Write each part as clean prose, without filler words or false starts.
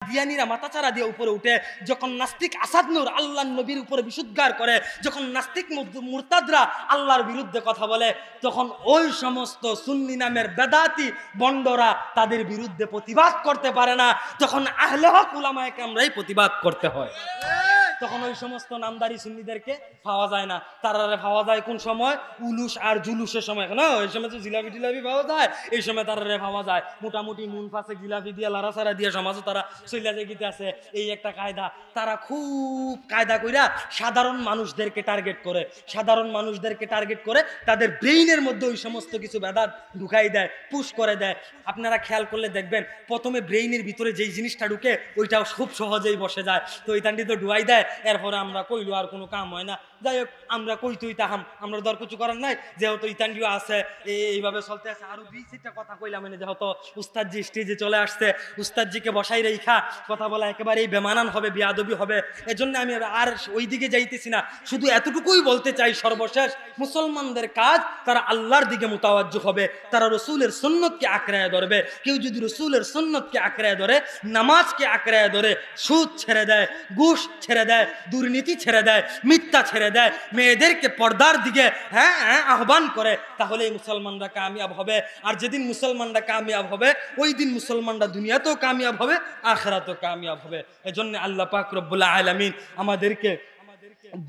দিয়ানিরা মাথাচাড়া দিয়ে উপরে উঠে, যখন নাস্তিক আসাদ নূর আল্লাহর নবীর উপরে বিশুদ্ধার করে, যখন নাস্তিক মুরতাদরা আল্লাহর বিরুদ্ধে কথা বলে, তখন ওই সমস্ত সুন্নি নামের বেদাতি বন্ডরা তাদের বিরুদ্ধে প্রতিবাদ করতে পারে না, তখন আহলে হক উলামায়ে কেরামরাই প্রতিবাদ করতে হয়। তখন ওই সমস্ত নামদারি সুন্নিদেরকে পাওয়া যায় না। তারা পাওয়া যায় কোন সময়? উলুস আর জুলুসের সময়। না ওই সময় তো জিলাপি টিলাপি পাওয়া যায়, এই সময় তারা পাওয়া যায় মোটামুটি নুন ফাঁসে জিলাপি দিয়ে লাড়াছাড়া দিয়ে সমাজও তারা চইলা যেতে আছে। এই একটা কায়দা, তারা খুব কায়দা কইরা সাধারণ মানুষদেরকে টার্গেট করে, সাধারণ মানুষদেরকে টার্গেট করে তাদের ব্রেইনের মধ্যে ওই সমস্ত কিছু বেদাত ঢুকাই দেয়, পুশ করে দেয়। আপনারা খেয়াল করলে দেখবেন, প্রথমে ব্রেইনের ভিতরে যেই জিনিসটা ঢুকে ওইটাও খুব সহজেই বসে যায়। তো ওই তান্ডি তো ডুয়াই দেয়, এরপরে আমরা কইলো আর কোনো কাম হয় না। যাই হোক, আমরা কই তুই তাহাম, আমরা দর কিছু করার নাই, যেহেতু ইতান্ডিও আছে, এইভাবে চলতে আছে। আরো 2-3টা কথা কইলাম, যেহেতু উস্তাদজি স্টেজে চলে আসছে, উস্তাদজিকে বসাই রেখা কথা বলা একেবারেই বেমানান হবে, বিয়াদবি হবে। এজন্য আমি আর ওই দিকে যাইতেছি না, শুধু এতটুকুই বলতে চাই, সর্বশেষ মুসলমানদের কাজ, তারা আল্লাহর দিকে মুতাওয়াজ্জুহ হবে, তারা রসুলের সুন্নতকে আঁকড়ায় ধরবে। কেউ যদি রসুলের সুন্নতকে আঁকড়ায় ধরে, নামাজকে আঁকড়ায় ধরে, সুদ ছেড়ে দেয়, ঘুষ ছেড়ে দেয়, দুর্নীতি ছেড়ে দেয়, মিথ্যা ছেড়ে দেয়, মেয়েদেরকে পর্দার দিকে আহ্বান করে, তাহলে এই মুসলমানরা কামিয়াব হবে। আর যেদিন মুসলমানরা কামিয়াব হবে, ওই দিন মুসলমানরা দুনিয়াতেও কামিয়াব হবে, আখিরাতেও কামিয়াব হবে। এজন্য আল্লাহ পাক রব্বুল আলামিন আমাদেরকে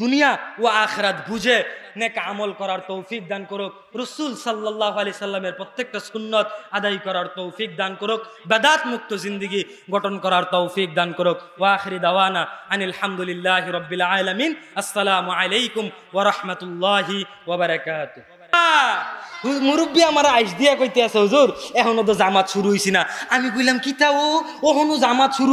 দুনিয়া ও আখিরাত বুঝে নেক আমল করার তৌফিক দান করুক, রাসূল সাল্লাল্লাহু আলাইহি সাল্লামের প্রত্যেকটা সুন্নত আদায় করার তৌফিক দান করুক, বেদাত মুক্ত জিন্দেগি গঠন করার তৌফিক দান করুক। ওয়া আখিরি দাওয়ানা আনিল হামদুলিল্লাহি রাব্বিল আলামিন। আসসালামু আলাইকুম ওয়া রাহমাতুল্লাহি ওয়া বারাকাতুহু। মুরব্বী আমার আইস দিয়া কইতে আছে, হুজুর এখনো তো জামাত শুরু হইছে না। আমি কইলাম কিতা, ও ওখনো জামাত শুরু